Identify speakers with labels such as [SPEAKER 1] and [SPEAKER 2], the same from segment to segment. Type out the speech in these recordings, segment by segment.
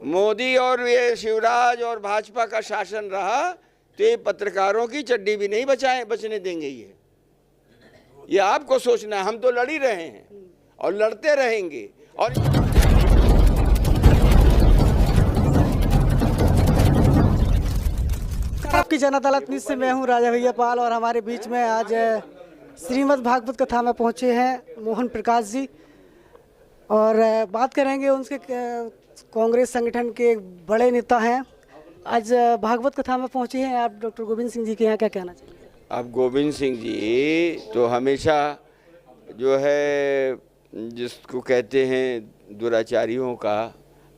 [SPEAKER 1] मोदी और ये शिवराज और भाजपा का शासन रहा तो ये पत्रकारों की चड्डी भी नहीं बचने देंगे। ये आपको सोचना है। हम तो लड़ ही रहे हैं और लड़ते रहेंगे। और
[SPEAKER 2] आपकी जन अदालत न्यूज़ से मैं हूं राजा भैया पाल और हमारे बीच में आज श्रीमद् भागवत कथा में पहुंचे हैं मोहन प्रकाश जी और बात करेंगे उनके कांग्रेस संगठन के बड़े नेता हैं। आज भागवत कथा में पहुंचे हैं आप। डॉक्टर गोविंद सिंह जी के यहाँ क्या कहना चाहिए?
[SPEAKER 1] अब गोविंद सिंह जी तो हमेशा जो है जिसको कहते हैं दुराचारियों का,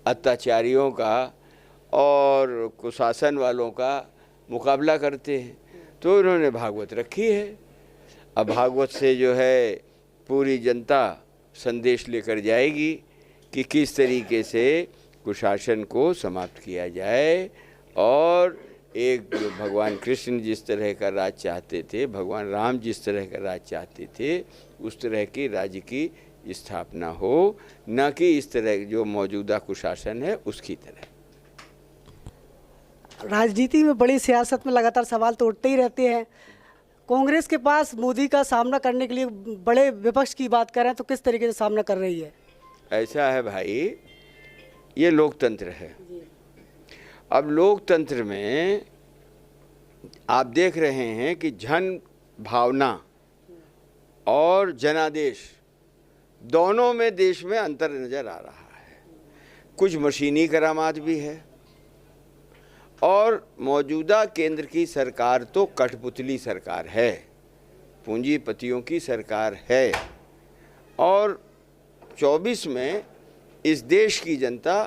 [SPEAKER 1] अत्याचारियों का और कुशासन वालों का मुकाबला करते हैं, तो उन्होंने भागवत रखी है। अब भागवत से जो है पूरी जनता संदेश लेकर जाएगी कि किस तरीके से कुशासन को समाप्त किया जाए और एक जो भगवान कृष्ण जिस तरह का राज चाहते थे, भगवान राम जिस तरह का राज चाहते थे, उस तरह की राज्य की स्थापना हो, न कि इस तरह जो मौजूदा कुशासन है उसकी तरह।
[SPEAKER 2] राजनीति में, बड़ी सियासत में लगातार सवाल तो उठते ही रहते हैं। कांग्रेस के पास मोदी का सामना करने के लिए बड़े विपक्ष की बात करें तो किस तरीके से सामना कर रही है?
[SPEAKER 1] ऐसा है भाई, ये लोकतंत्र है। अब लोकतंत्र में आप देख रहे हैं कि जन भावना और जनादेश दोनों में देश में अंतर नज़र आ रहा है। कुछ मशीनी करामात भी है और मौजूदा केंद्र की सरकार तो कठपुतली सरकार है, पूंजीपतियों की सरकार है और 24 में इस देश की जनता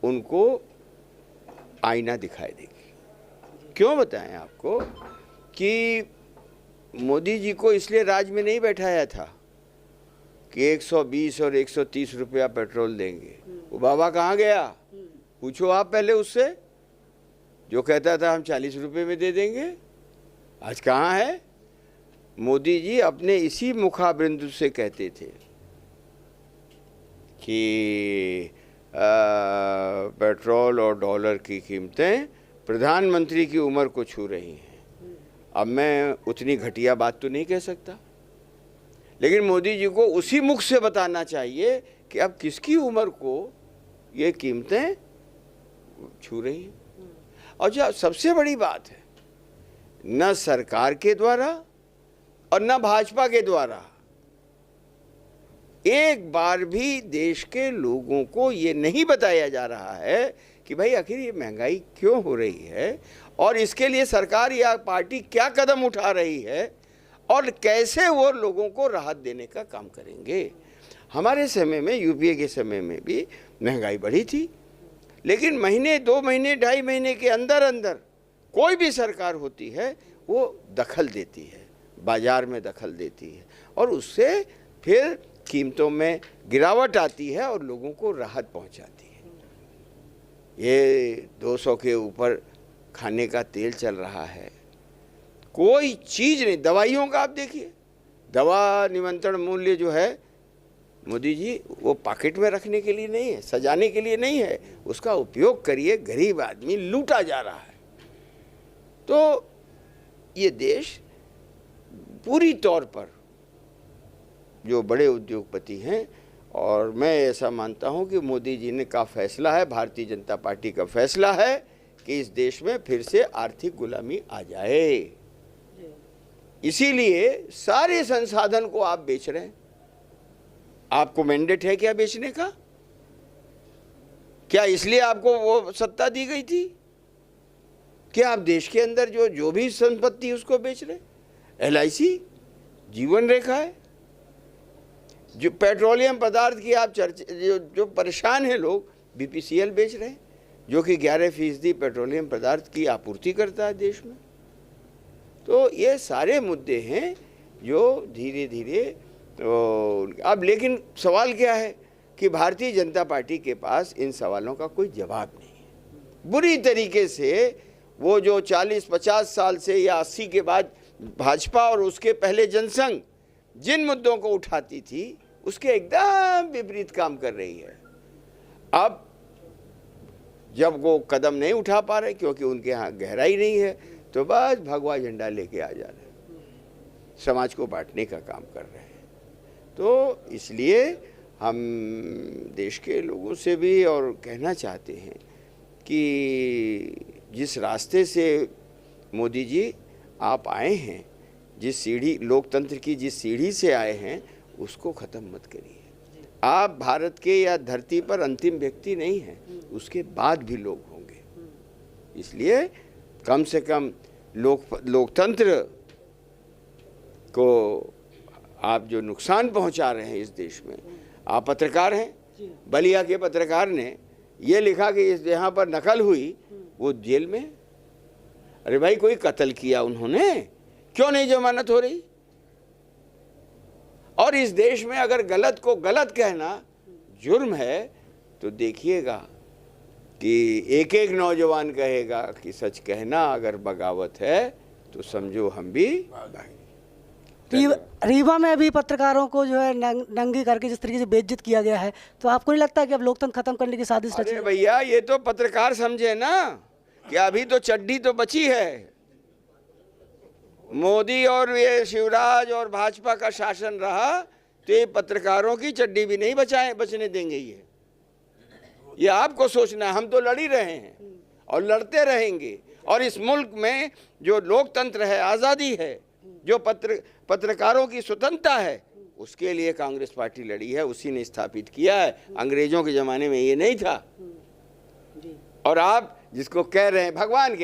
[SPEAKER 1] उनको आईना दिखाई देगी। क्यों बताएं आपको कि मोदी जी को इसलिए राज में नहीं बैठाया था कि 120 और 130 रुपया पेट्रोल देंगे। वो बाबा कहाँ गया? पूछो आप पहले उससे, जो कहता था हम 40 रुपये में दे देंगे। आज कहाँ है? मोदी जी अपने इसी मुखाबिंदु से कहते थे कि पेट्रोल और डॉलर की कीमतें प्रधानमंत्री की उम्र को छू रही हैं। अब मैं उतनी घटिया बात तो नहीं कह सकता, लेकिन मोदी जी को उसी मुख से बताना चाहिए कि अब किसकी उम्र को ये कीमतें छू रही हैं। और जो सबसे बड़ी बात है, न सरकार के द्वारा और न भाजपा के द्वारा एक बार भी देश के लोगों को ये नहीं बताया जा रहा है कि भाई आखिर ये महंगाई क्यों हो रही है और इसके लिए सरकार या पार्टी क्या कदम उठा रही है और कैसे वो लोगों को राहत देने का काम करेंगे। हमारे समय में, यूपीए के समय में भी महंगाई बढ़ी थी, लेकिन महीने, 2 महीने, 2.5 महीने के अंदर अंदर कोई भी सरकार होती है वो दखल देती है, बाज़ार में दखल देती है और उससे फिर कीमतों में गिरावट आती है और लोगों को राहत पहुंचाती है। ये 200 के ऊपर खाने का तेल चल रहा है, कोई चीज़ नहीं। दवाइयों का आप देखिए, दवा नियंत्रण मूल्य जो है मोदी जी वो पॉकेट में रखने के लिए नहीं है, सजाने के लिए नहीं है, उसका उपयोग करिए। गरीब आदमी लूटा जा रहा है। तो ये देश पूरी तौर पर जो बड़े उद्योगपति हैं, और मैं ऐसा मानता हूं कि मोदी जी ने का फैसला है, भारतीय जनता पार्टी का फैसला है कि इस देश में फिर से आर्थिक गुलामी आ जाए। इसीलिए सारे संसाधन को आप बेच रहे हैं। आपको मैंडेट है क्या बेचने का? क्या इसलिए आपको वो सत्ता दी गई थी कि आप देश के अंदर जो भी संपत्ति उसको बेच रहे? LIC जीवन रेखा है, जो पेट्रोलियम पदार्थ की आप जो परेशान हैं लोग, BPCL बेच रहे हैं, जो कि 11% पेट्रोलियम पदार्थ की आपूर्ति करता है देश में। तो ये सारे मुद्दे हैं जो धीरे धीरे अब, लेकिन सवाल क्या है कि भारतीय जनता पार्टी के पास इन सवालों का कोई जवाब नहीं है। बुरी तरीके से वो जो 40-50 साल से या 80 के बाद भाजपा और उसके पहले जनसंघ जिन मुद्दों को उठाती थी उसके एकदम विपरीत काम कर रही है। अब जब वो कदम नहीं उठा पा रहे क्योंकि उनके यहाँ गहराई नहीं है, तो बस भगवा झंडा लेके आ जा रहे हैं, समाज को बांटने का काम कर रहे हैं। तो इसलिए हम देश के लोगों से भी और कहना चाहते हैं कि जिस रास्ते से मोदी जी आप आए हैं, जिस सीढ़ी लोकतंत्र की जिस सीढ़ी से आए हैं, उसको ख़त्म मत करिए। आप भारत के या धरती पर अंतिम व्यक्ति नहीं हैं, उसके बाद भी लोग होंगे। इसलिए कम से कम लोकतंत्र को आप जो नुकसान पहुंचा रहे हैं इस देश में, आप पत्रकार हैं, बलिया के पत्रकार ने ये लिखा कि इस यहाँ पर नकल हुई, वो जेल में। अरे भाई, कोई कत्ल किया उन्होंने, क्यों नहीं जमानत हो रही? और इस देश में अगर गलत को गलत कहना जुर्म है, तो देखिएगा कि एक एक नौजवान कहेगा कि सच कहना अगर बगावत है तो समझो हम भी।
[SPEAKER 2] रीवा में अभी पत्रकारों को जो है नंगे करके जिस तरीके से बेइज्जत किया गया है, तो आपको नहीं लगता कि अब लोकतंत्र खत्म करने की साजिश रची है?
[SPEAKER 1] अरे भैया, ये तो पत्रकार समझे ना कि अभी तो चड्डी तो बची है। मोदी और ये शिवराज और भाजपा का शासन रहा तो ये पत्रकारों की चड्डी भी नहीं बचने देंगे। ये आपको सोचना है। हम तो लड़ ही रहे हैं और लड़ते रहेंगे। और इस मुल्क में जो लोकतंत्र है, आज़ादी है, जो पत्रकारों की स्वतंत्रता है, उसके लिए कांग्रेस पार्टी लड़ी है, उसी ने स्थापित किया है। अंग्रेजों के ज़माने में ये नहीं था। और आप जिसको कह रहे हैं भगवान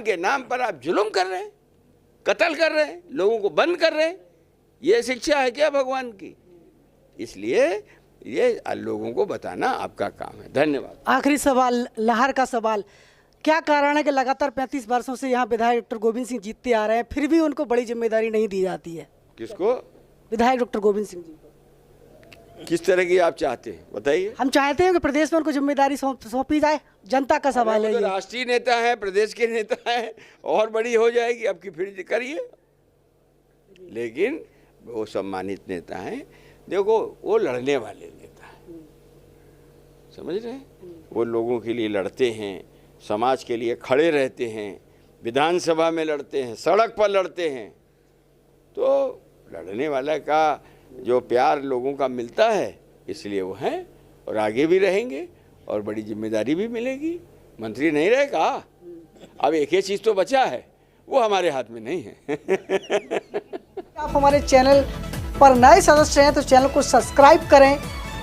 [SPEAKER 1] के नाम पर आप जुल्म कर रहे हैं, कत्ल कर रहे हैं, लोगों को बंद कर रहे हैं। ये शिक्षा है क्या भगवान की? इसलिए ये लोगों को बताना आपका काम है। धन्यवाद।
[SPEAKER 2] आखिरी सवाल, लहर का सवाल, क्या कारण है कि लगातार 35 वर्षों से यहाँ विधायक डॉक्टर गोविंद सिंह जीतते आ रहे हैं, फिर भी उनको बड़ी जिम्मेदारी नहीं दी जाती है?
[SPEAKER 1] किसको?
[SPEAKER 2] विधायक डॉक्टर गोविंद सिंह जी।
[SPEAKER 1] किस तरह की आप चाहते हैं बताइए?
[SPEAKER 2] हम चाहते हैं कि प्रदेश में उनको जिम्मेदारी सौंपी जाए। जनता का सवाल है।
[SPEAKER 1] तो राष्ट्रीय नेता हैं, प्रदेश के नेता हैं, और बड़ी हो जाएगी आपकी, फिर करिए। लेकिन वो सम्मानित नेता हैं। देखो, वो लड़ने वाले नेता हैं, समझ रहे हैं? वो लोगों के लिए लड़ते हैं, समाज के लिए खड़े रहते हैं, विधानसभा में लड़ते हैं, सड़क पर लड़ते हैं। तो लड़ने वाला का जो प्यार लोगों का मिलता है, इसलिए वो हैं और आगे भी रहेंगे और बड़ी जिम्मेदारी भी मिलेगी। मंत्री नहीं रहेगा। अब एक ही चीज़ तो बचा है, वो हमारे हाथ में नहीं है।
[SPEAKER 2] आप हमारे चैनल पर नए सदस्य हैं तो चैनल को सब्सक्राइब करें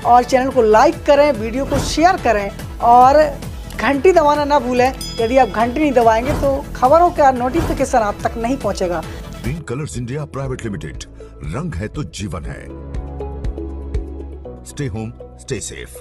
[SPEAKER 2] और चैनल को लाइक करें, वीडियो को शेयर करें और घंटी दबाना ना भूलें। यदि आप घंटी नहीं दबाएंगे तो खबरों का नोटिफिकेशन आप तक नहीं पहुंचेगा।
[SPEAKER 3] Green colours India private limited, रंग है तो जीवन है। Stay home, stay safe.